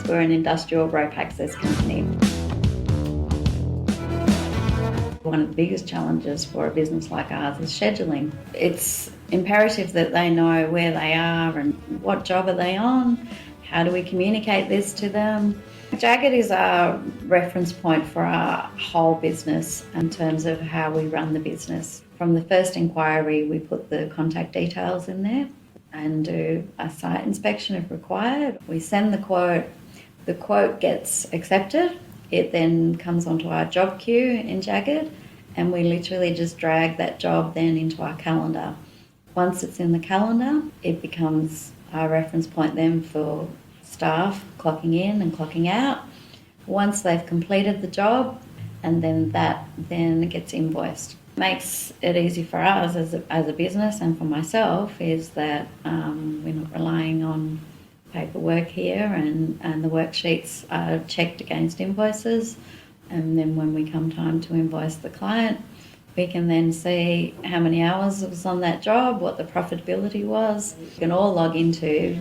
We're an industrial rope access company. One of the biggest challenges for a business like ours is scheduling. It's imperative that they know where they are and what job are they on, how do we communicate this to them. JGID is our reference point for our whole business in terms of how we run the business. From the first inquiry, we put the contact details in there and do a site inspection if required. We send the quote gets accepted, it then comes onto our job queue in JGID, and we literally just drag that job then into our calendar. Once it's in the calendar, it becomes our reference point then for staff clocking in and clocking out. Once they've completed the job, and then that then gets invoiced. Makes it easy for us as a business and for myself is that we're not relying on paperwork here, and the worksheets are checked against invoices, and then when we come time to invoice the client, we can then see how many hours it was on that job, what the profitability was. We can all log into,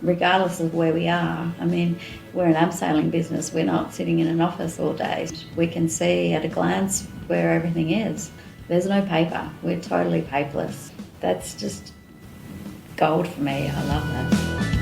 regardless of where we are. I mean, we're an abseiling business, we're not sitting in an office all day. We can see at a glance where everything is. There's no paper, we're totally paperless. That's just gold for me, I love that.